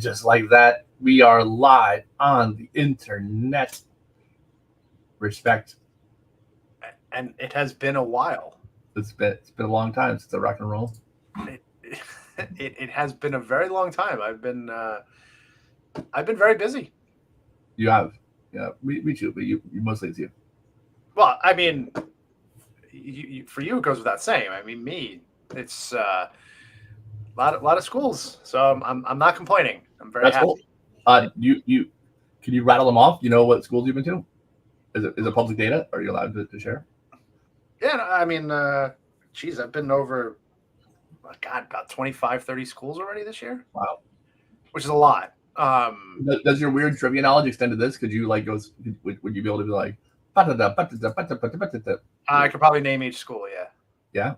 just like that, we are live on the internet. Respect. And it has been a while. It's been a long time since the rock and roll. It, it has been a very long time. I've been very busy. You have, yeah, me too, but you mostly it's you. Well, I mean, for you it goes without saying. I mean, me, it's a lot of schools, so I'm not complaining. I'm very That's cool. happy. You can you rattle them off? You know what schools you've been to? Is it public data? Are you allowed to share? Yeah, no, I mean, geez, I've been over, God, about 25, 30 schools already this year, Wow. which is a lot. Does your weird trivia knowledge extend to this? Could you like go? Would you be able to be like, "Ba-da-da, ba-da-da, ba-da-da, ba-da-da"? I could probably name each school, yeah, Yeah.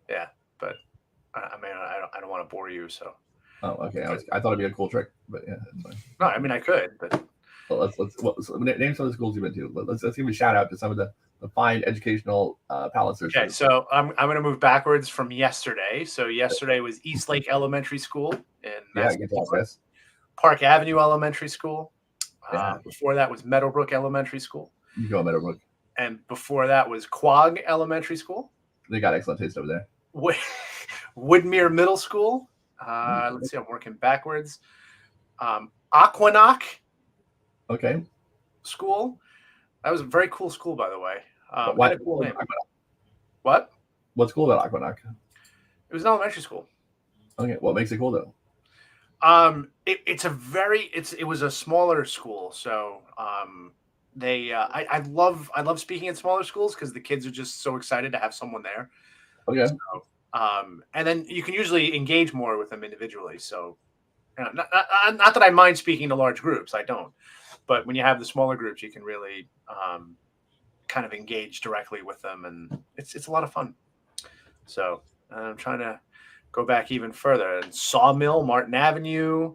yeah, but I mean, I don't want to bore you, so. Oh, okay. But, I thought it'd be a cool trick, but yeah, that's fine. no, I mean, I could, but Well, name some of the schools you've been to. Let's give a shout out to some of the fine educational palaces. okay. So I'm going to move backwards from yesterday. So yesterday was East Lake Elementary School in Yeah, get that, Massachusetts, guys. Park Avenue Elementary School. Yeah. Before that was Meadowbrook Elementary School, You go Meadowbrook. and before that was Quogue Elementary School, They got excellent taste over there. Woodmere Middle School. Let's see, I'm working backwards. Aquanock Okay. School. That was a very cool school, by the way. Why? Had a cool name. What? What's cool about Aquanac? It was an elementary school. Okay. What makes it cool though? It was a smaller school, so I love speaking at smaller schools because the kids are just so excited to have someone there. Okay. So, and then you can usually engage more with them individually. So, not that I mind speaking to large groups, I don't, but when you have the smaller groups, you can really kind of engage directly with them, and it's a lot of fun. So I'm trying to go back even further. And Sawmill, Martin Avenue,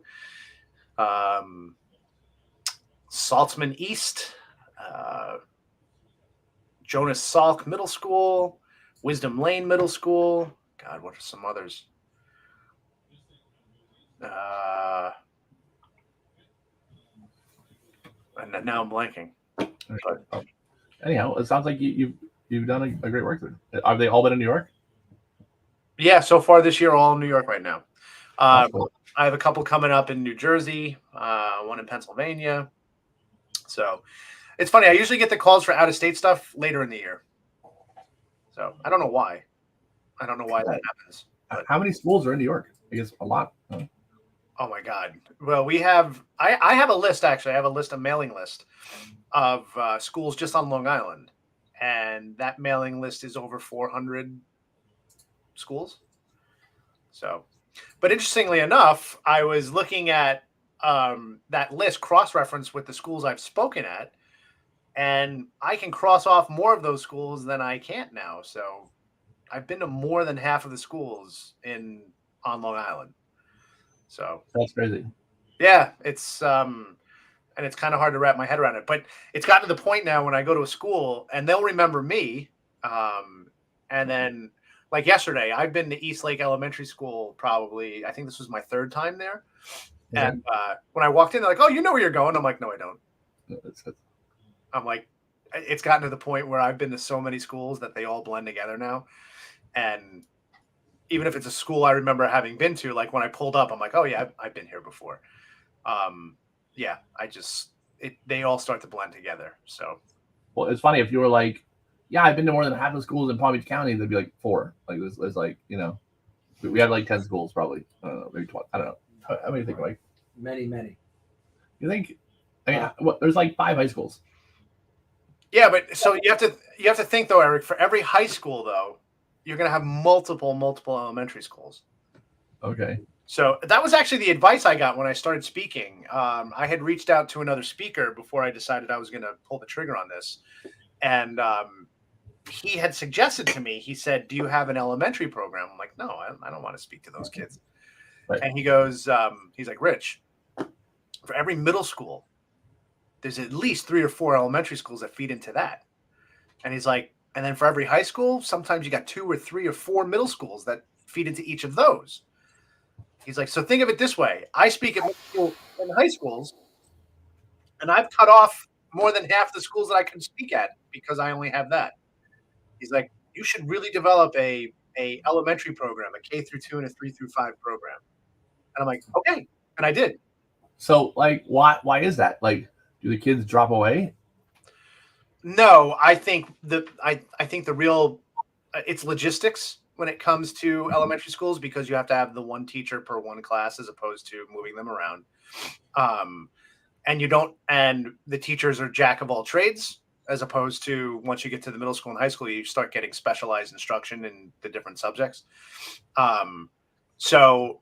Saltzman East, Jonas Salk Middle School, Wisdom Lane Middle School. God, what are some others? And now I'm blanking. But, anyhow, it sounds like you've done a great work there. Are they all been in New York? yeah, so far this year, all in New York right now. Cool. I have a couple coming up in New Jersey, one in Pennsylvania. So it's funny. I usually get the calls for out-of-state stuff later in the year. So I don't know why. I don't know why that happens. But, how many schools are in New York? I guess a lot. oh my God. Well, we have. I have a list actually. I have a mailing list of schools just on Long Island, and that mailing list is over 400 schools. So, but interestingly enough, I was looking at that list cross-referenced with the schools I've spoken at, and I can cross off more of those schools than I can't now. So I've been to more than half of the schools on Long Island. So that's crazy. Yeah, it's and it's kind of hard to wrap my head around it. But it's gotten to the point now when I go to a school and they'll remember me. And then like yesterday, I've been to East Lake Elementary School probably, I think this was my third time there. Okay. And when I walked in, they're like, "Oh, you know where you're going?" I'm like, "No, I don't." That's I'm like, it's gotten to the point where I've been to so many schools that they all blend together now. And even if it's a school I remember having been to, like when I pulled up, I'm like, "Oh yeah, I've been here before." Yeah, they all start to blend together. So, well, it's funny if you were like, "Yeah, I've been to more than half the schools in Palm Beach County," they'd be like 4. Like it's like we had like 10 schools probably. I don't know, maybe 12. I don't know. How many do you think, Mike? Many. You think? I mean, there's like 5 high schools. Yeah, but so you have to think though, Eric. For every high school, though, you're going to have multiple elementary schools. Okay. So that was actually the advice I got when I started speaking. I had reached out to another speaker before I decided I was going to pull the trigger on this, and he had suggested to me. He said, "Do you have an elementary program?" I'm like, "No, I don't want to speak to those kids." Right. And he goes, he's like, "Rich, for every middle school, there's at least 3 or 4 elementary schools that feed into that." And he's like, and then for every high school, sometimes you got 2 or 3 or 4 middle schools that feed into each of those. He's like, so think of it this way. I speak at middle school and high schools, and I've cut off more than half the schools that I can speak at because I only have that. He's like, you should really develop a elementary program, a K through 2 and a 3 through 5 program. And I'm like, okay. And I did. So like, why is that? Like, do the kids drop away? No, I think I think the real it's logistics when it comes to elementary schools, because you have to have the one teacher per one class as opposed to moving them around. And you don't, and the teachers are jack of all trades, as opposed to once you get to the middle school and high school, you start getting specialized instruction in the different subjects. So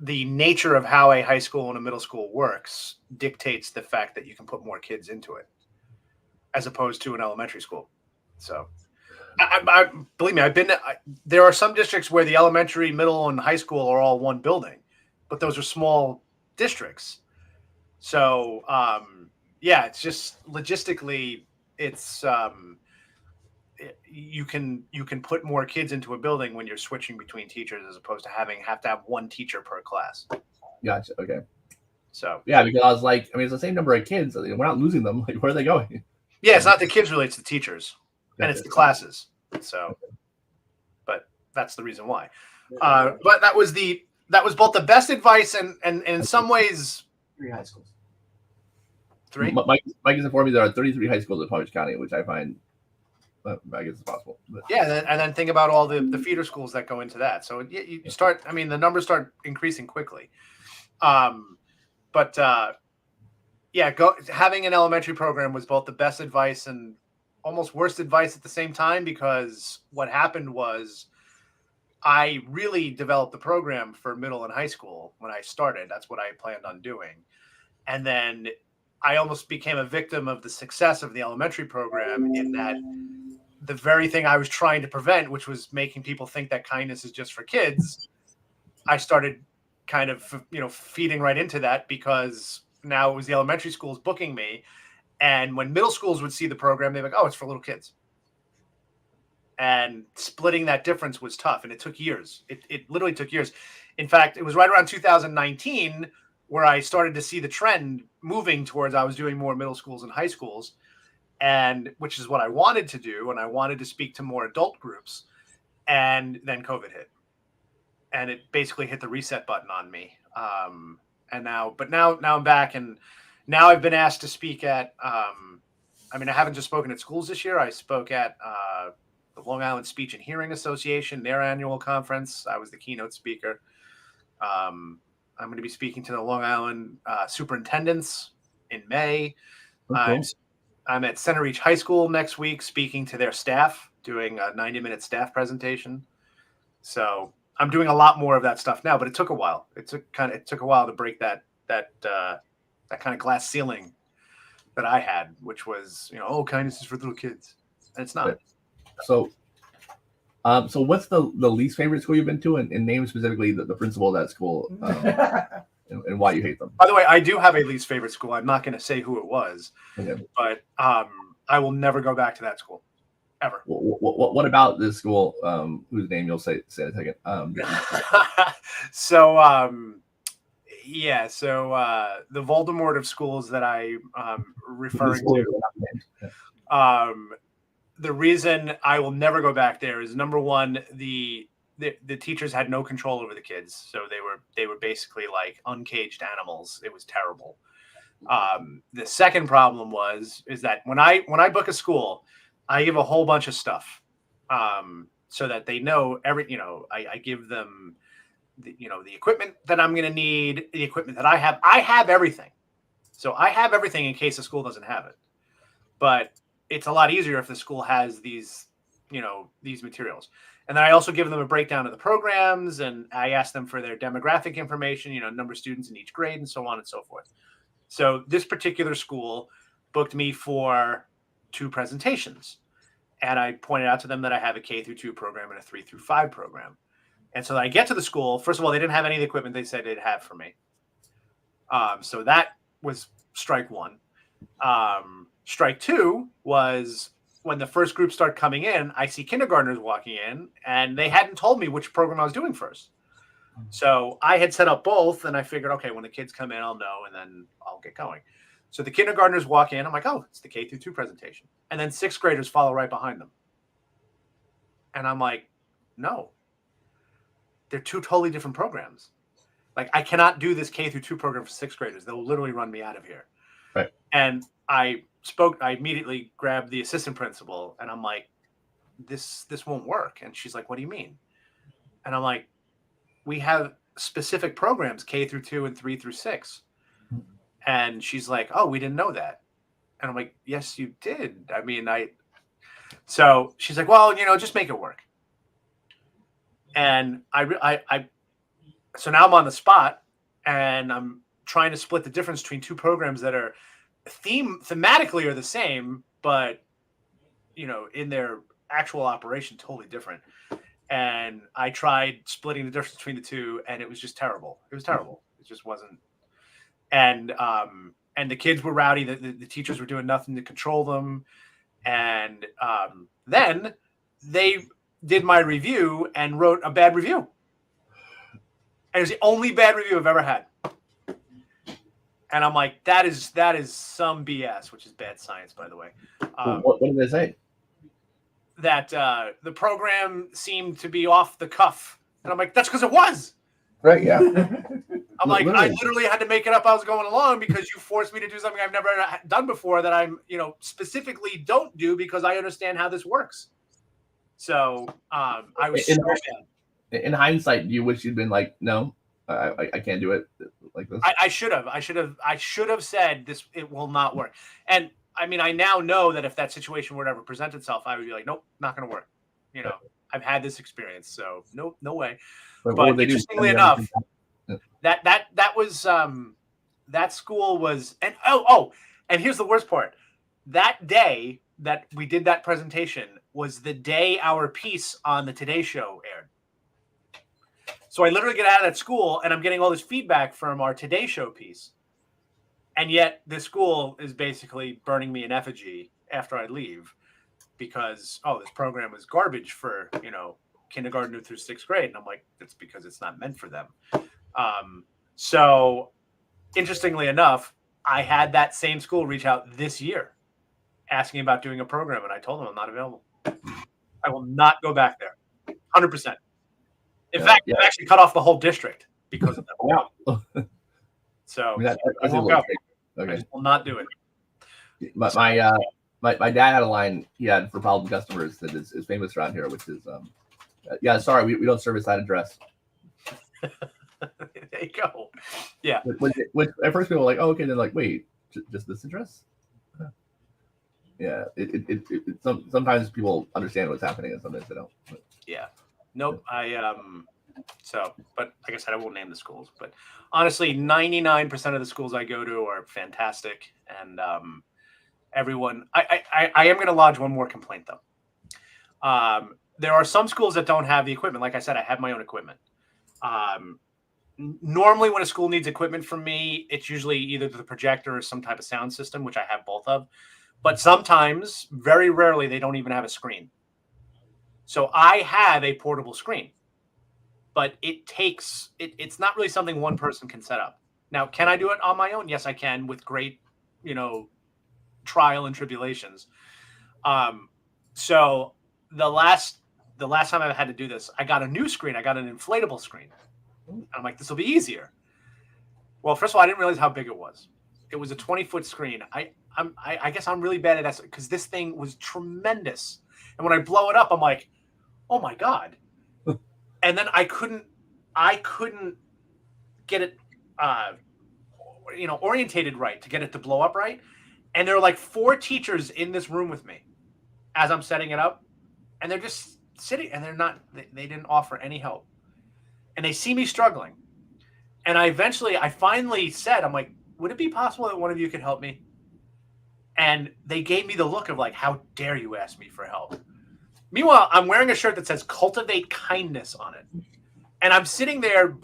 the nature of how a high school and a middle school works dictates the fact that you can put more kids into it, as opposed to an elementary school. So, I believe me, there are some districts where the elementary, middle, and high school are all one building, but those are small districts. So, yeah, it's just logistically, it's you can put more kids into a building when you're switching between teachers, as opposed to have to have one teacher per class. Gotcha. Okay. So yeah, because I was like, I mean, it's the same number of kids. We're not losing them. Like, where are they going? Yeah, it's not the kids really, it's the teachers, and it's the classes. So, but that's the reason why. But that was both the best advice and in some ways 3 high schools. 3. Mike has informed me there are 33 high schools in Palm Beach County, which I find, I guess, it's possible. But. Yeah, and then think about all the feeder schools that go into that. So you start. I mean, the numbers start increasing quickly. Yeah, having an elementary program was both the best advice and almost worst advice at the same time, because what happened was I really developed the program for middle and high school when I started. That's what I planned on doing. And then I almost became a victim of the success of the elementary program, in that the very thing I was trying to prevent, which was making people think that kindness is just for kids, I started kind of, feeding right into that, because now it was the elementary schools booking me. And when middle schools would see the program, they'd be like, oh, it's for little kids. And splitting that difference was tough. And it took years. It literally took years. In fact, it was right around 2019 where I started to see the trend moving towards, I was doing more middle schools and high schools, and which is what I wanted to do. And I wanted to speak to more adult groups. And then COVID hit. And it basically hit the reset button on me. And now I'm back, and now I've been asked to speak at, I haven't just spoken at schools this year. I spoke at the Long Island Speech and Hearing Association, their annual conference. I was the keynote speaker. I'm going to be speaking to the Long Island superintendents in May. Okay. I'm at Center Reach High School next week, speaking to their staff, doing a 90-minute staff presentation. So I'm doing a lot more of that stuff now, but it took a while. It took a while to break that kind of glass ceiling that I had, which was, kindness is for little kids, and it's not. So what's the least favorite school you've been to, and name specifically the principal of that school, and why you hate them? By the way, I do have a least favorite school. I'm not going to say who it was, Okay. But I will never go back to that school, ever. What about this school, whose name you'll say in a second? The Voldemort of schools that I'm referring to. The reason I will never go back there is, number one, the teachers had no control over the kids, so they were basically like uncaged animals. It was terrible. The second problem is that when I book a school, I give a whole bunch of stuff, so that they know I give them the equipment that I'm going to need, the equipment that I have everything. So I have everything in case the school doesn't have it. But it's a lot easier if the school has these materials. And then I also give them a breakdown of the programs, and I ask them for their demographic information, number of students in each grade, and so on and so forth. So this particular school booked me for 2 presentations. And I pointed out to them that I have a K through 2 program and a 3 through 5 program. And so I get to the school. First of all, they didn't have any of the equipment they said they'd have for me. So that was strike 1. Strike 2 was when the first group started coming in, I see kindergartners walking in, and they hadn't told me which program I was doing first. So I had set up both, and I figured, okay, when the kids come in, I'll know, and then I'll get going. So the kindergartners walk in. I'm like, oh, it's the K through 2 presentation. And then sixth graders follow right behind them. And I'm like, no, they're two totally different programs. Like, I cannot do this K through 2 program for sixth graders. They'll literally run me out of here. Right. And I immediately grabbed the assistant principal, and I'm like, this won't work. And she's like, what do you mean? And I'm like, we have specific programs, K through 2 and 3 through 6. And she's like, oh, we didn't know that. And I'm like, yes, you did. I mean, so she's like, well, just make it work. And so now I'm on the spot, and I'm trying to split the difference between two programs that are thematically are the same, but in their actual operation, totally different. And I tried splitting the difference between the two, and it was just terrible. It was terrible. It just wasn't. And the kids were rowdy. The teachers were doing nothing to control them. And then they did my review and wrote a bad review. And it was the only bad review I've ever had. And I'm like, that is some BS, which is bad science, by the way. What did they say? That the program seemed to be off the cuff. And I'm like, that's because it was. Right, yeah. I'm like, I literally had to make it up as I was going along because you forced me to do something I've never done before that I'm, specifically don't do because I understand how this works. So I was in hindsight, do you wish you'd been like, no, I can't do it like this? I should have said this. It will not work. And I mean, I now know that if that situation were to ever present itself, I would be like, nope, not going to work. I've had this experience, so no way. But interestingly enough, that was that school was, and and here's the worst part. That day that we did that presentation was the day our piece on the Today Show aired. So I literally get out of that school and I'm getting all this feedback from our Today Show piece. And yet this school is basically burning me in effigy after I leave because, this program was garbage for, kindergarten through sixth grade. And I'm like, it's because it's not meant for them. So interestingly enough, I had that same school reach out this year asking about doing a program. And I told them I'm not available. I will not go back there. 100%. In fact, I actually cut off the whole district because of that. Wow. So I won't go. Okay. I just will not do it. But my dad had a line he had for problem customers that is famous around here, which is, sorry, we don't service that address. There you go. Yeah. Which at first people were like, oh, okay. They're like, wait, just this address? Yeah. Sometimes people understand what's happening and sometimes they don't. But. Yeah. Nope. But like I said, I won't name the schools, but honestly, 99% of the schools I go to are fantastic. And everyone, I am going to lodge one more complaint though. There are some schools that don't have the equipment. Like I said, I have my own equipment. Normally when a school needs equipment from me, it's usually either the projector or some type of sound system, which I have both of. But sometimes, very rarely, they don't even have a screen. So I have a portable screen, but it's not really something one person can set up. Now, can I do it on my own? Yes, I can with great, trial and tribulations. So the last time I had to do this, I got a new screen. I got an inflatable screen. And I'm like, this will be easier. Well, first of all, I didn't realize how big it was. It was a 20-foot screen. I guess I'm really bad at that because this thing was tremendous. And when I blow it up, I'm like, oh my God. And then I couldn't get it, orientated right to get it to blow up right. And there are like 4 teachers in this room with me as I'm setting it up. And they're just sitting and they didn't offer any help. And they see me struggling. And I finally said, I'm like, would it be possible that one of you could help me? And they gave me the look of like, how dare you ask me for help? Meanwhile, I'm wearing a shirt that says cultivate kindness on it. And I'm sitting there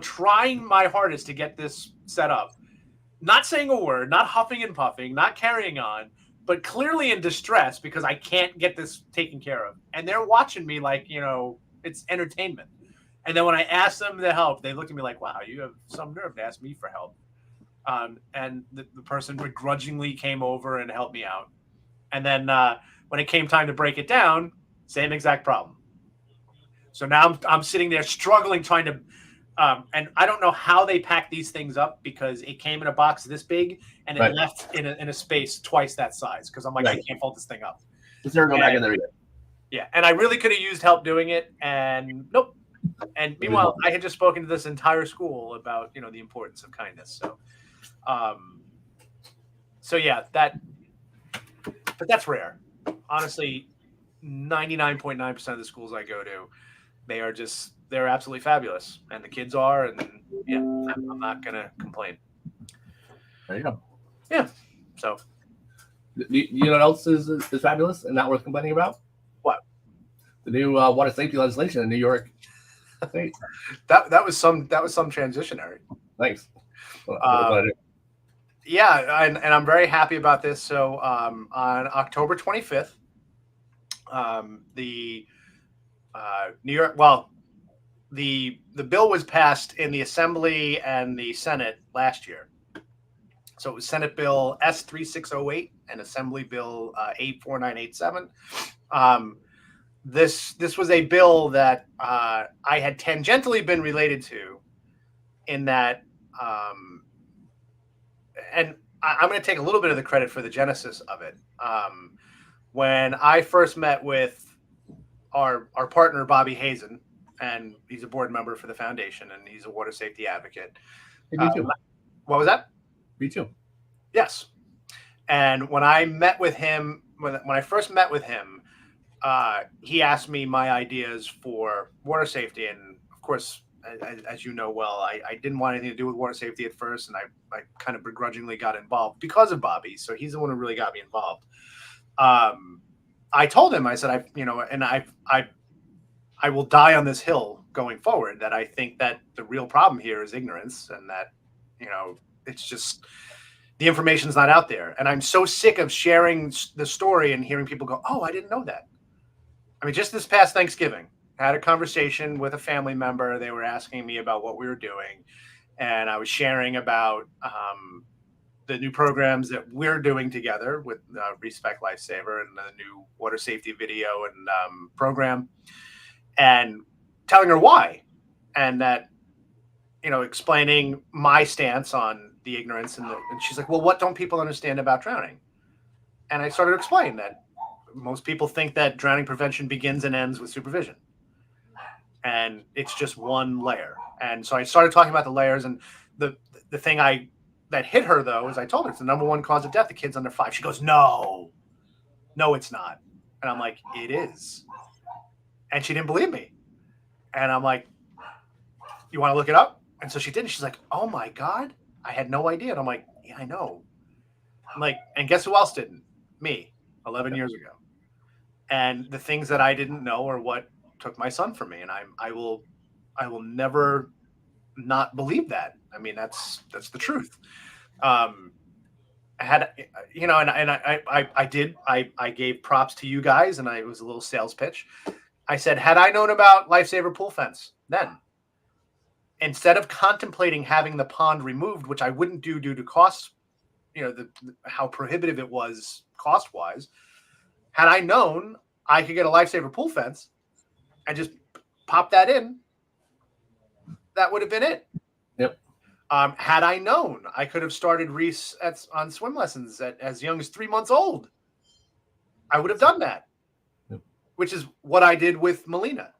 trying my hardest to get this set up. Not saying a word, not huffing and puffing, not carrying on, but clearly in distress because I can't get this taken care of. And they're watching me like, it's entertainment. And then when I asked them to help, they looked at me like, wow, you have some nerve to ask me for help. And the person begrudgingly came over and helped me out. And then when it came time to break it down, same exact problem. So now I'm sitting there struggling, trying to, and I don't know how they pack these things up because it came in a box this big and it left in a space twice that size. Because I'm like, I can't fold this thing up. Just never go back in there yet. Yeah, and I really could have used help doing it, and nope. And meanwhile, I had just spoken to this entire school about the importance of kindness. So yeah, but that's rare. Honestly, 99.9% of the schools I go to, they're absolutely fabulous, and the kids are, and yeah, I'm not gonna complain. There you go. Yeah. So, you know what else is fabulous and not worth complaining about? What? The new water safety legislation in New York State. that was some transitionary. Thanks. Yeah, and I'm very happy about this. So on October 25th, the New York, the bill was passed in the Assembly and the Senate last year. So it was Senate Bill S3608 and Assembly Bill 84987. This was a bill that I had tangentially been related to, in that, and I'm going to take a little bit of the credit for the genesis of it. When I first met with our partner, Bobby Hazen, and he's a board member for the foundation, and he's a water safety advocate. Me too. What was that? Me too. Yes. And when I met with him, when I first met with him, he asked me my ideas for water safety. And of course, as you know well, I didn't want anything to do with water safety at first, and I kind of begrudgingly got involved because of Bobby. So he's the one who really got me involved. I told him, I said, I will die on this hill going forward, that I think that the real problem here is ignorance, and that, it's just the information's not out there. And I'm so sick of sharing the story and hearing people go, oh, I didn't know that. I mean, just this past Thanksgiving, I had a conversation with a family member. They were asking me about what we were doing, and I was sharing about the new programs that we're doing together with Respect Lifesaver and the new water safety video and program, and telling her why, and that, explaining my stance on the ignorance, and she's like, well, what don't people understand about drowning? And I started to explain that most people think that drowning prevention begins and ends with supervision, and it's just one layer. And so I started talking about the layers, and the thing that hit her, though, is I told her it's the number one cause of death of kids under 5. She goes, no, it's not. And I'm like, it is. And she didn't believe me. And I'm like, you want to look it up? And so she did. And she's like, oh my God, I had no idea. And I'm like, yeah, I know. I'm like, and guess who else didn't? Me, 11 years ago. And the things that I didn't know are what took my son from me. And I will never not believe that. I mean, that's the truth. I had, I gave props to you guys, and it was a little sales pitch. I said, had I known about Lifesaver Pool Fence then, instead of contemplating having the pond removed, which I wouldn't do due to costs, how prohibitive it was cost-wise, had I known I could get a Lifesaver Pool Fence and just pop that in, that would have been it. Yep. Had I known, I could have started Reese on swim lessons as young as 3 months old. I would have done that, which is what I did with Melina.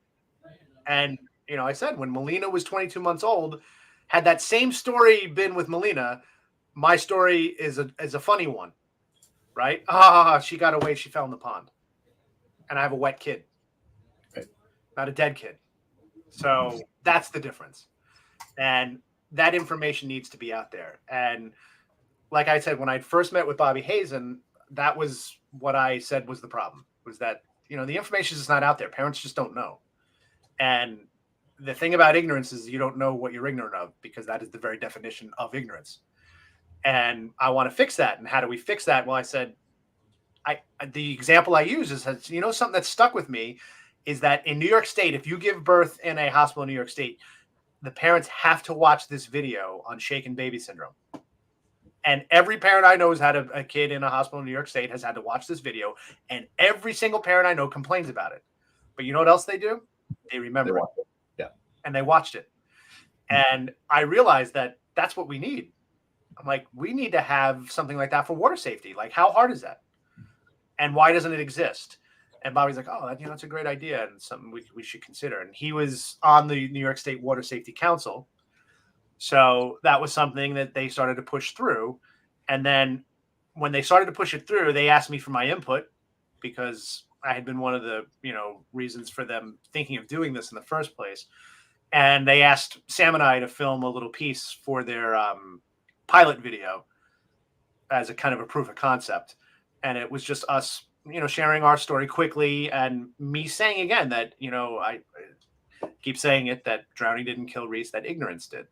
And, I said when Melina was 22 months old, had that same story been with Melina, my story is a funny one, right? She got away. She fell in the pond. And I have a wet kid, not a dead kid. So that's the difference. And that information needs to be out there. And like I said, when I first met with Bobby Hazen, that was what I said was the problem, was that, the information is not out there. Parents just don't know. And the thing about ignorance is you don't know what you're ignorant of, because that is the very definition of ignorance. And I want to fix that. And how do we fix that? Well, I said, the example I use is, something that stuck with me is that in New York State, if you give birth in a hospital in New York State, the parents have to watch this video on shaken baby syndrome. And every parent I know who's had a kid in a hospital in New York State has had to watch this video. And every single parent I know complains about it. But you know what else they do? They remember it. Yeah. And they watched it. And I realized that that's what we need. I'm like, we need to have something like that for water safety. Like, how hard is that? And why doesn't it exist? And Bobby's like, oh, it's a great idea and something we should consider. And he was on the New York State Water Safety Council. So that was something that they started to push through. And then when they started to push it through, they asked me for my input because I had been one of the, reasons for them thinking of doing this in the first place. And they asked Sam and I to film a little piece for their pilot video as a kind of a proof of concept. And it was just us, sharing our story quickly and me saying again that, I keep saying it, that drowning didn't kill Reese, that ignorance did.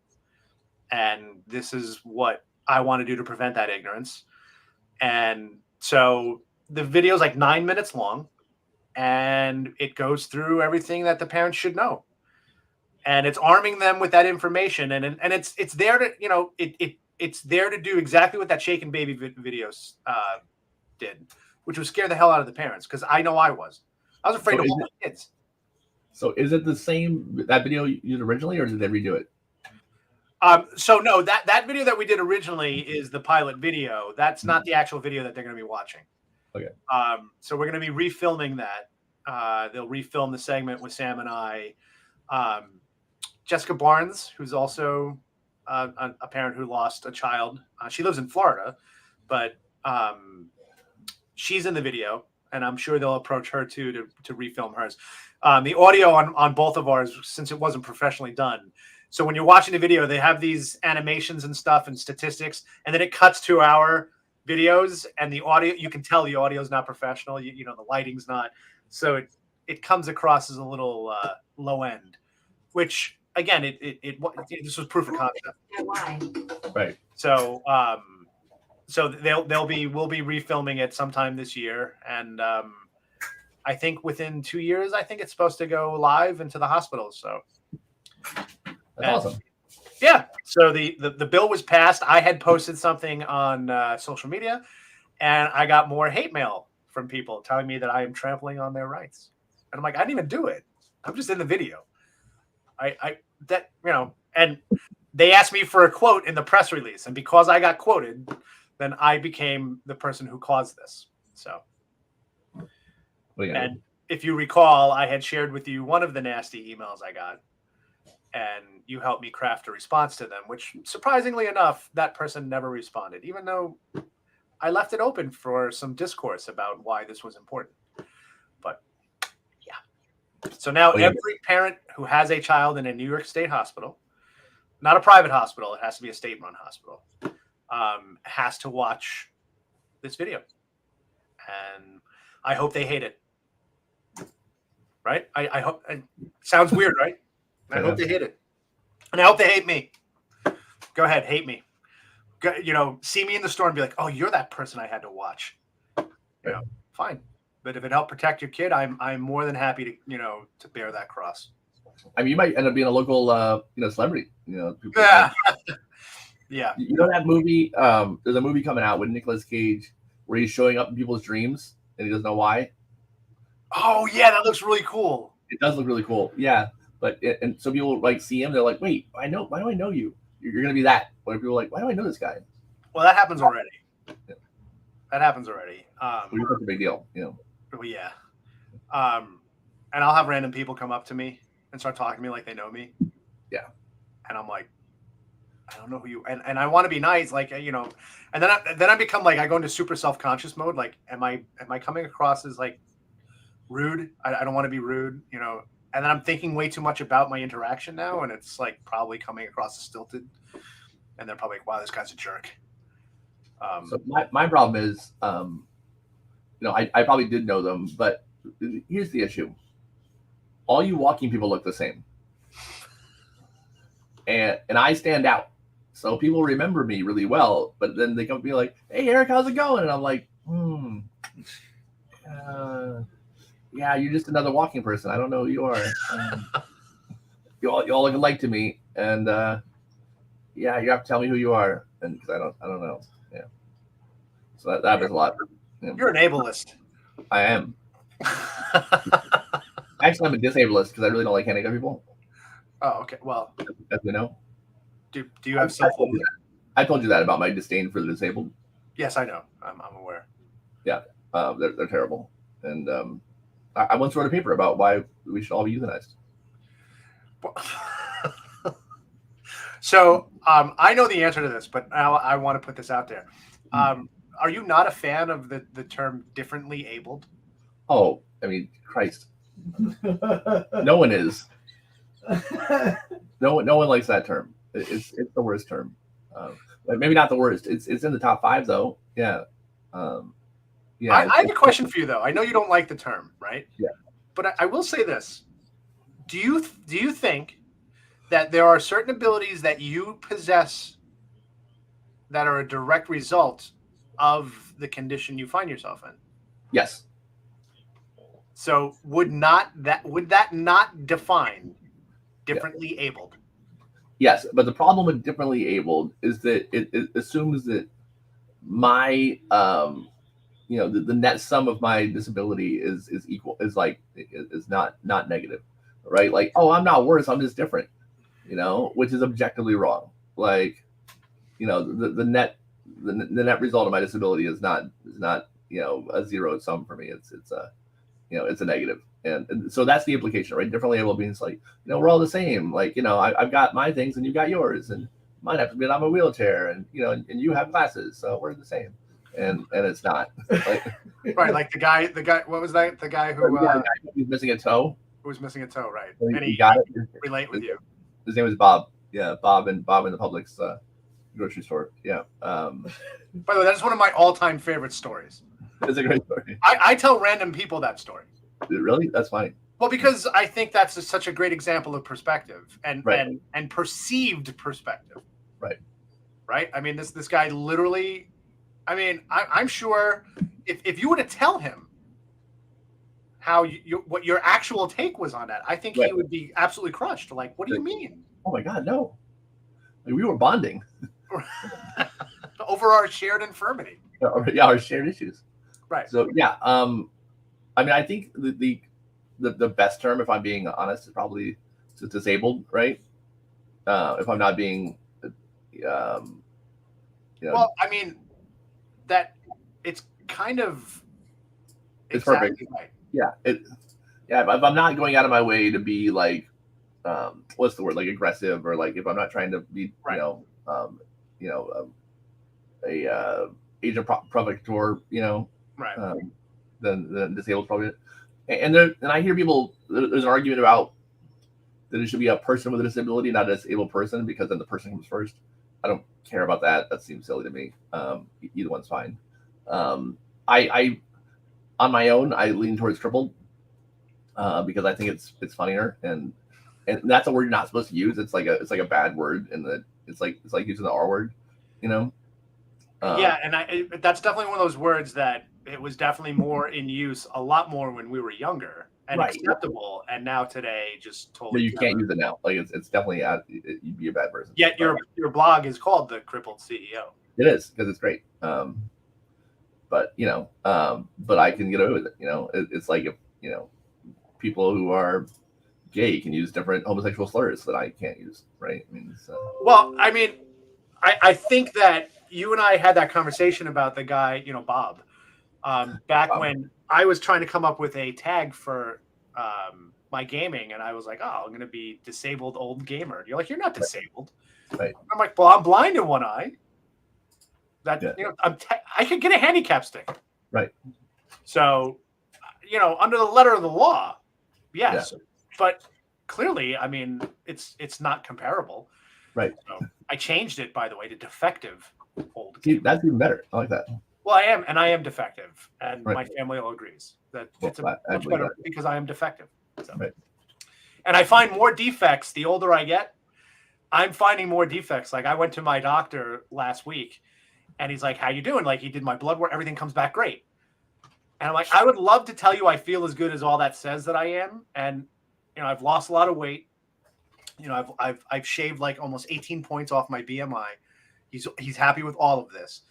And this is what I want to do to prevent that ignorance. And so the video is like 9 minutes long and it goes through everything that the parents should know. And it's arming them with that information. And it's there to, it's there to do exactly what that shaken baby videos did, which was scare the hell out of the parents. Cause I know I was afraid to hold my kids. So is it the same, that video you did originally, or did they redo it? So no, that video that we did originally is the pilot video. That's not the actual video that they're going to be watching. Okay. So we're going to be refilming that. They'll refilm the segment with Sam and I. Jessica Barnes, who's also a parent who lost a child. She lives in Florida, but she's in the video, and I'm sure they'll approach her too to refilm hers. The audio on both of ours, since it wasn't professionally done. So when you're watching the video, they have these animations and stuff and statistics, and then it cuts to our videos, and the audio, you can tell the audio is not professional. The lighting's not. So it comes across as a little low end, which again, this was proof of concept. Right. So so we'll be refilming it sometime this year, and I think within 2 years, I think it's supposed to go live into the hospitals. So. That's awesome. Yeah. So the bill was passed. I had posted something on social media, and I got more hate mail from people telling me that I am trampling on their rights. And I'm like, I didn't even do it. I'm just in the video. And they asked me for a quote in the press release. And because I got quoted, then I became the person who caused this. So, and if you recall, I had shared with you one of the nasty emails I got. And you helped me craft a response to them, which surprisingly enough, that person never responded, even though I left it open for some discourse about why this was important. But yeah. So now every parent who has a child in a New York State hospital, not a private hospital, it has to be a state-run hospital, has to watch this video. And I hope they hate it. Right? I hope it sounds weird, right? I hope they hate it. And I hope they hate me. Go ahead, hate me. See me in the store and be like, oh, you're that person I had to watch. Fine. But if it helped protect your kid, I'm more than happy to bear that cross. I mean, you might end up being a local celebrity. Yeah. Yeah. You know that movie? There's a movie coming out with Nicolas Cage where he's showing up in people's dreams and he doesn't know why. Oh yeah, that looks really cool. It does look really cool. Yeah. And so people like see him, they're like, wait, why do I know you? You're gonna be that. Where people are like, why do I know this guy? Well, that happens already. Yeah. That happens already. It's such a big deal, Well, yeah. And I'll have random people come up to me and start talking to me like they know me. Yeah. And I'm like, I don't know who you and I want to be nice, like and then I become like I go into super self-conscious mode. Like, am I coming across as like rude? I don't want to be rude, And then I'm thinking way too much about my interaction now, and it's like probably coming across as stilted. And they're probably like, "Wow, this guy's a jerk." So my problem is, I probably did know them, but here's the issue: all you walking people look the same, and I stand out, so people remember me really well. But then they come to me like, "Hey, Eric, how's it going?" And I'm like, yeah, you're just another walking person. I don't know who you are. You all look alike to me, and yeah, you have to tell me who you are, and because I don't know. Yeah, so that happens a lot. Yeah. You're an ableist. I am actually I'm a disableist because I really don't like handicapped people, Oh, okay. Well, as we know. do you have self? I told you that about my disdain for the disabled. Yes, I know. I'm aware. Yeah, they're terrible, and I once wrote a paper about why we should all be euthanized. So I know the answer to this, but I want to put this out there. Are you not a fan of the term differently abled? Oh, I mean, Christ, no one is. No one likes that term. It's the worst term. Maybe not the worst. It's in the top 5 though. Yeah. Yeah. I have a question for you though. I know you don't like the term, right? Yeah. But I will say this: do you think that there are certain abilities that you possess that are a direct result of the condition you find yourself in? Yes. So would that not define differently abled? Yes, but the problem with differently abled is that it assumes that my the net sum of my disability is equal, is like is not negative, right? Like, oh, I'm not worse, I'm just different, which is objectively wrong. Like, the net result of my disability is not a zero sum for me. It's a negative. And so that's the implication, right? Differently able means like, we're all the same. Like, I've got my things and you got yours, and mine have to be on a wheelchair, and and you have glasses, so we're the same. And it's not. Like, right, like the guy. What was that? The guy who he's missing a toe. Who was missing a toe, right? And he got it. Relate with you. His name was Bob. Yeah, Bob in the Publix grocery store. Yeah. By the way, that's one of my all-time favorite stories. It's a great story. I tell random people that story. Really? That's funny. Well, because I think that's such a great example of perspective and right. and perceived perspective. Right. Right. I mean, this guy literally. I mean, I'm sure if you were to tell him how what your actual take was on that, I think he would be absolutely crushed. Like, what do you mean? Oh my God, no! Like, we were bonding over our shared infirmity. Yeah, our shared issues. Right. So yeah, I mean, I think the best term, if I'm being honest, is probably disabled, right? If I'm not being, Well, I mean, that it's kind of it's perfect. Right. Yeah, if I'm not going out of my way to be like, what's the word, like aggressive, or like if I'm not trying to be, right. A agent provocateur, right. Then disabled probably. And I hear people, there's an argument about that it should be a person with a disability, not a disabled person, because then the person comes first. I don't care about that. That seems silly to me. Either one's fine. I on my own, I lean towards crippled because I think it's funnier, and that's a word you're not supposed to use. It's like a bad word, and it's like using the R word, Yeah, and that's definitely one of those words that it was definitely more in use a lot more when we were younger and acceptable, and now today just totally. No, you can't use it now. Like it's definitely you'd be a bad person. Yet your blog is called The Crippled CEO. It is, because it's great. But but I can get away with it. It's like if people who are gay can use different homosexual slurs that I can't use, right? I mean, well, I mean, I think that you and I had that conversation about the guy, Bob, back when I was trying to come up with a tag for my gaming, and I was like, oh, I'm going to be disabled old gamer. You're like, you're not disabled. Right. I'm like, well, I'm blind in one eye. That I could get a handicap stick. Right. So, under the letter of the law, yes, but clearly, I mean, it's not comparable. Right. So I changed it, by the way, to defective old. That's even better. I like that. Well, I am defective, and my family all agrees that it's much better because I am defective. So. Right. And I find more defects the older I get. I'm finding more defects. Like I went to my doctor last week, and he's like, "How you doing?" Like he did my blood work, everything comes back great. And I'm like, I would love to tell you I feel as good as all that says that I am. And, I've lost a lot of weight. I've shaved like almost 18 points off my BMI. He's happy with all of this.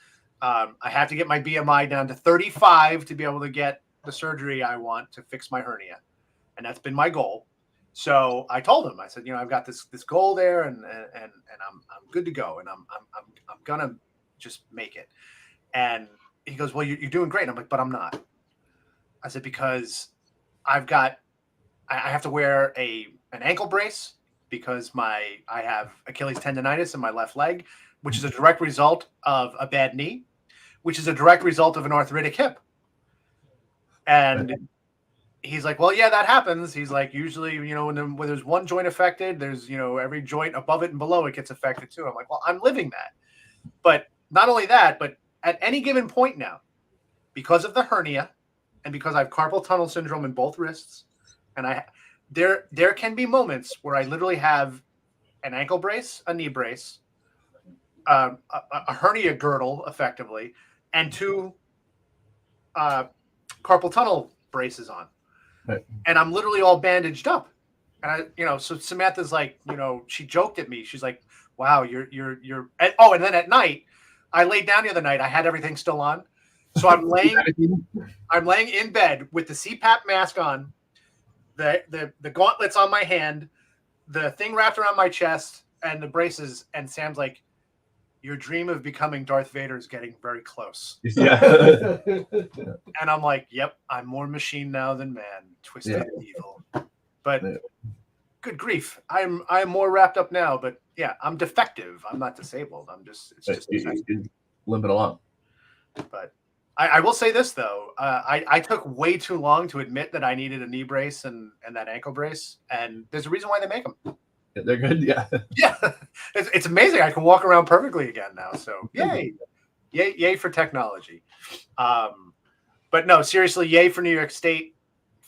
I have to get my BMI down to 35 to be able to get the surgery I want to fix my hernia. And that's been my goal. So I told him, I said, I've got this goal there, and I'm good to go, and I'm gonna just make it. And he goes, well, you're doing great. And I'm like, but I'm not. I said, because I have to wear an ankle brace because I have Achilles tendonitis in my left leg, which is a direct result of a bad knee, which is a direct result of an arthritic hip. And he's like, well, yeah, that happens. He's like, usually, when there's one joint affected, there's, every joint above it and below it gets affected too. I'm like, well, I'm living that. But not only that, but at any given point now, because of the hernia and because I have carpal tunnel syndrome in both wrists, and there can be moments where I literally have an ankle brace, a knee brace, a hernia girdle, effectively, and two carpal tunnel braces on. Right. And I'm literally all bandaged up. And so Samantha's like, she joked at me. She's like, wow, you're and then at night, I laid down the other night, I had everything still on. So I'm laying in bed with the CPAP mask on, the gauntlets on my hand, the thing wrapped around my chest, and the braces. And Sam's like, your dream of becoming Darth Vader is getting very close. Yeah. And I'm like, yep, I'm more machine now than man, twisted and evil. But good grief, I'm more wrapped up now. But yeah, I'm defective. I'm not disabled. It's just limp it along. But I will say this though, I took way too long to admit that I needed a knee brace and that ankle brace, and there's a reason why they make them. They're good, yeah. Yeah, it's amazing. I can walk around perfectly again now. So yay for technology. But no, seriously, yay for New York State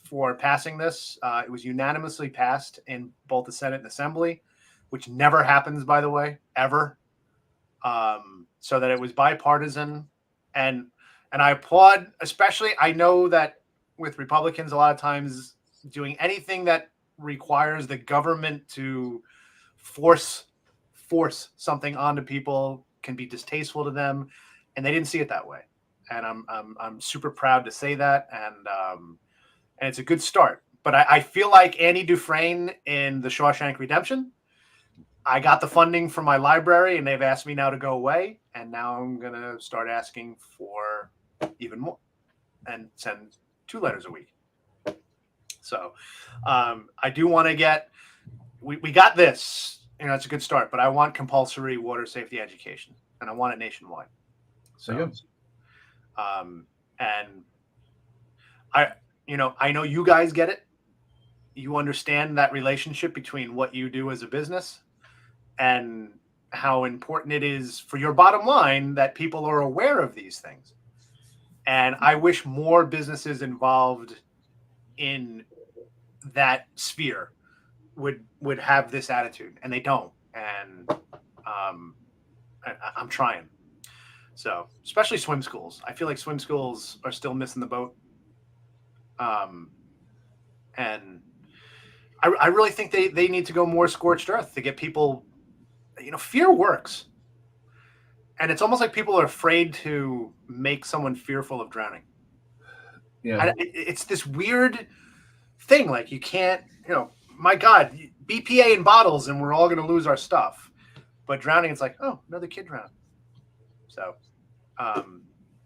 for passing this. It was unanimously passed in both the Senate and Assembly, which never happens, by the way, ever. So that it was bipartisan, and I applaud. Especially, I know that with Republicans, a lot of times doing anything that requires the government to force something onto people can be distasteful to them, and they didn't see it that way. And I'm super proud to say that, and it's a good start. But I feel like Annie Dufresne in The Shawshank Redemption. I got the funding from my library, and they've asked me now to go away, and now I'm gonna start asking for even more and send 2 letters a week. So I do want to get, we got this, it's a good start, but I want compulsory water safety education, and I want it nationwide. So, and I know you guys get it. You understand that relationship between what you do as a business and how important it is for your bottom line that people are aware of these things. And I wish more businesses involved in that sphere would have this attitude, and they don't. And I'm trying. So, especially swim schools. I feel like swim schools are still missing the boat. And I really think they need to go more scorched earth to get people, fear works. And it's almost like people are afraid to make someone fearful of drowning. Yeah. It's this weird thing. Like, you can't, my God, BPA in bottles and we're all going to lose our stuff. But drowning, it's like, oh, another kid drowned. So,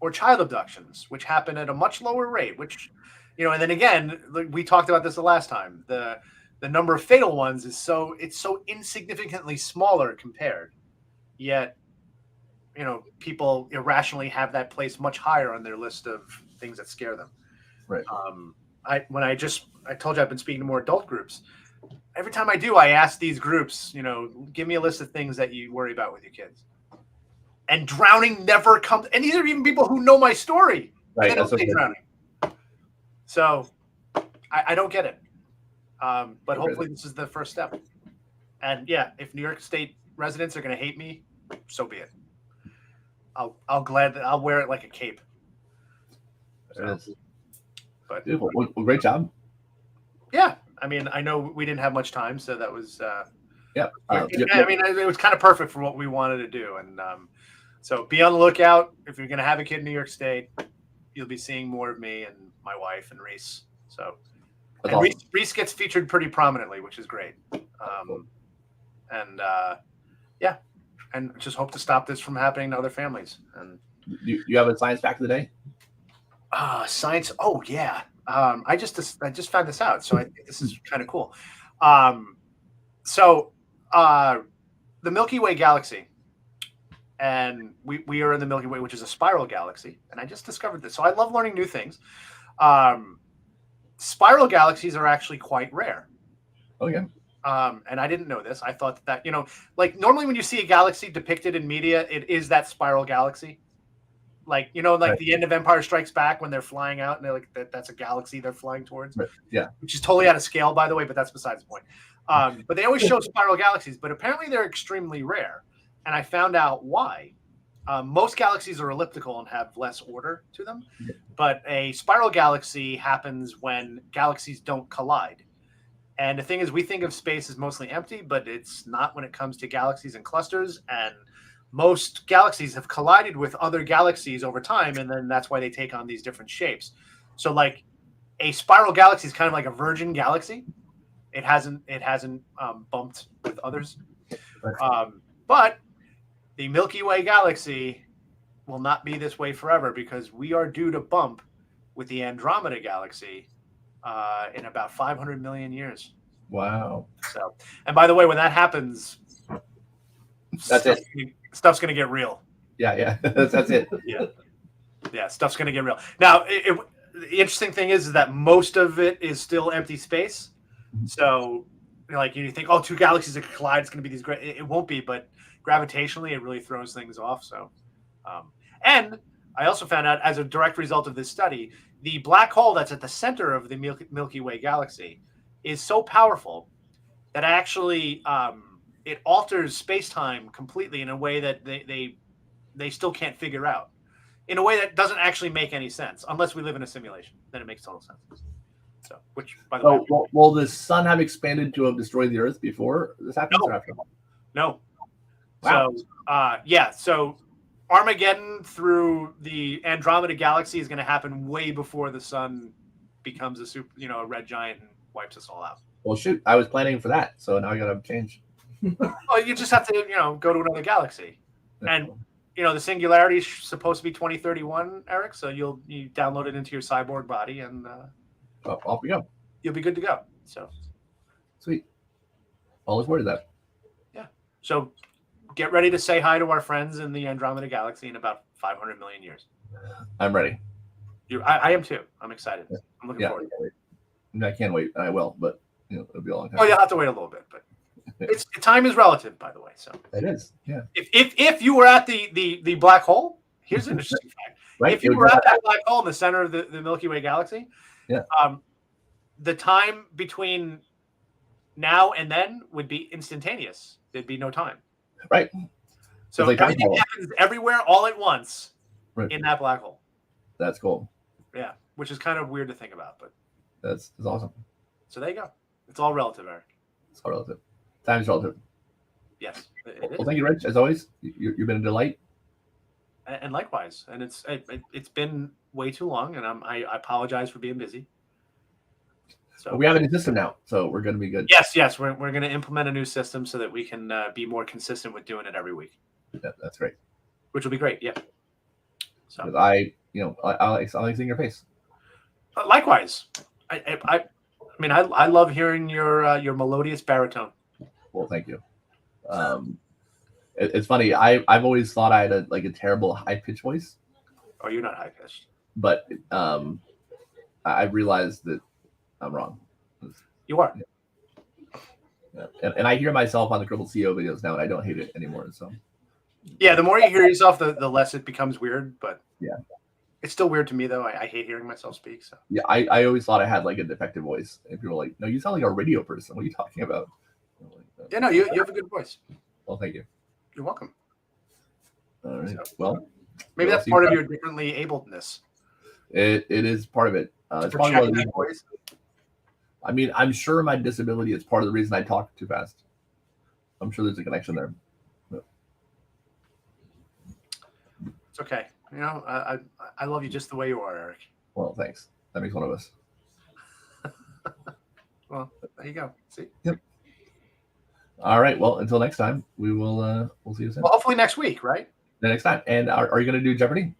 or child abductions, which happen at a much lower rate, which, and then again, we talked about this the last time. The number of fatal ones is so insignificantly smaller compared. Yet, people irrationally have that placed much higher on their list of things that scare them. Right. I told you I've been speaking to more adult groups. Every time I do, I ask these groups, give me a list of things that you worry about with your kids. And drowning never comes. And these are even people who know my story. Right. They don't say drowning. So I don't get it. But hopefully this is the first step. And yeah, if New York State residents are going to hate me, so be it. I'll wear it like a cape. So. But Beautiful. Well, great job. yeah, I mean, I know we didn't have much time, so that was Yeah. I mean, it was kind of perfect for what we wanted to do. And so be on the lookout. If you're going to have a kid in New York State, you'll be seeing more of me and my wife and Reese. So, That's and awesome. Reese gets featured pretty prominently, which is great. And yeah, and just hope to stop this from happening to other families. And you have a science fact of the day? science. Oh yeah. I just found this out, so I think this is kind of cool. So the Milky Way galaxy, and we are in the Milky Way, which is a spiral galaxy, and I just discovered this. So I love learning new things. Spiral galaxies are actually quite rare. Okay. And I didn't know this. I thought that, like normally when you see a galaxy depicted in media, it is that spiral galaxy. Like, Right. the end of Empire Strikes Back when they're flying out and they're like, that's a galaxy they're flying towards. Right. Yeah. Which is totally out of scale, by the way, but that's besides the point. But they always show spiral galaxies, but apparently they're extremely rare. And I found out why. Most galaxies are elliptical and have less order to them, but a spiral galaxy happens when galaxies don't collide. And the thing is, we think of space as mostly empty, but it's not when it comes to galaxies and clusters. And most galaxies have collided with other galaxies over time, and then that's why they take on these different shapes. So, like, a spiral galaxy is kind of like a virgin galaxy. It hasn't bumped with others. But the Milky Way galaxy will not be this way forever because we are due to bump with the Andromeda galaxy in about 500 million years. Wow. So, and by the way, when that happens, That's it. Stuff's going to get real. Yeah. That's it. Yeah. Stuff's going to get real. Now, the interesting thing is that most of it is still empty space. So, like, you think, two galaxies that collide, it's going to be these great. It won't be, but gravitationally, it really throws things off. So, and I also found out as a direct result of this study, the black hole that's at the center of the Milky Way galaxy is so powerful that actually it alters space-time completely in a way that they still can't figure out, in a way that doesn't actually make any sense unless we live in a simulation. Then it makes total sense. So, which, by the way, will the sun have expanded to have destroyed the Earth before this happens? No. Or after? No. Wow. So, so Armageddon through the Andromeda galaxy is going to happen way before the sun becomes a red giant and wipes us all out. Well, shoot, I was planning for that, so now I got to change. Well, you just have to, go to another galaxy, and the singularity is supposed to be 2031, Eric. So you download it into your cyborg body, and off we go. You'll be good to go. So sweet. I'll look forward to that. Yeah. So get ready to say hi to our friends in the Andromeda galaxy in about 500 million years. I'm ready. I am too. I'm excited. I'm looking forward. I can't wait. I will, but it'll be a long time. Oh, you'll have to wait a little bit, but time is relative, by the way. So it is. Yeah. If you were at the black hole, here's an interesting fact. Right. If you were at that black hole in the center of the Milky Way galaxy, the time between now and then would be instantaneous. There'd be no time. Right. So everything happens everywhere all at once in that black hole. That's cool. Yeah, which is kind of weird to think about, but that's awesome. So there you go. It's all relative, Eric. It's all relative. Time is relative. Yes. Well, thank you, Rich. As always, you've been a delight. And likewise. And it's been way too long, and I apologize for being busy. So we have a new system now, so we're going to be good. Yes, we're going to implement a new system so that we can be more consistent with doing it every week. Yeah, that's great. Which will be great. Yeah. So I like seeing your face. Likewise, I mean, I love hearing your melodious baritone. Well, thank you. It's funny. I've always thought I had a terrible high pitched voice. Oh, you're not high pitched. But I realized that I'm wrong. You are. Yeah. And I hear myself on the Crippled CEO videos now, and I don't hate it anymore. So. Yeah, the more you hear yourself, the less it becomes weird. But yeah, it's still weird to me though. I hate hearing myself speak. So yeah, I always thought I had a defective voice, and people were like, "No, you sound like a radio person. What are you talking about?" Yeah, no, you have a good voice. Well, thank you. You're welcome. All right. Well, maybe that's part of your differently abledness. It is part of it. It's probably one of Protect the that voice. I mean, I'm sure my disability is part of the reason I talk too fast. I'm sure there's a connection there. It's okay. You know, I love you just the way you are, Eric. Well, thanks. That makes one of us. Well, there you go. See. Yep. All right. Well, until next time, we'll see you soon. Well, hopefully next week, right? The next time. And are you going to do Jeopardy?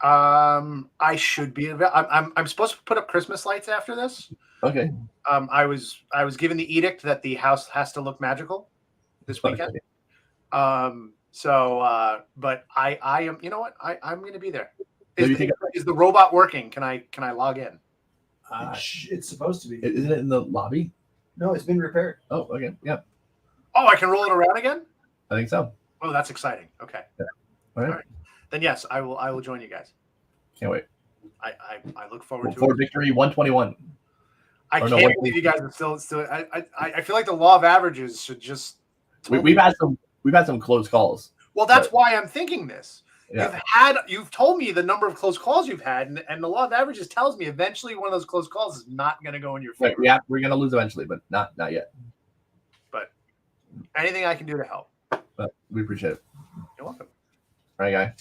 I should be. I'm supposed to put up Christmas lights after this. Okay. I was given the edict that the house has to look magical this weekend. But I am. You know what? I'm going to be there. Is the robot working? Can I log in? It's supposed to be. Isn't it in the lobby? No, it's been repaired. Oh, okay. Yeah. Oh, I can roll it around again? I think so. Oh, that's exciting. Okay. Yeah. All right. Then yes, I will join you guys. Can't wait. I look forward to For it. victory 121. I can't believe you guys are still. I feel like the law of averages should just. We've had some close calls. Well, that's why I'm thinking this. Yeah. You've told me the number of close calls you've had, and the law of averages tells me eventually one of those close calls is not going to go in your favor. Yeah, we're going to lose eventually, but not yet. But anything I can do to help. But we appreciate it. You're welcome. All right, guy.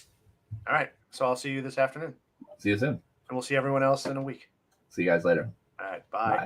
All right. So I'll see you this afternoon. See you soon. And we'll see everyone else in a week. See you guys later. All right. Bye.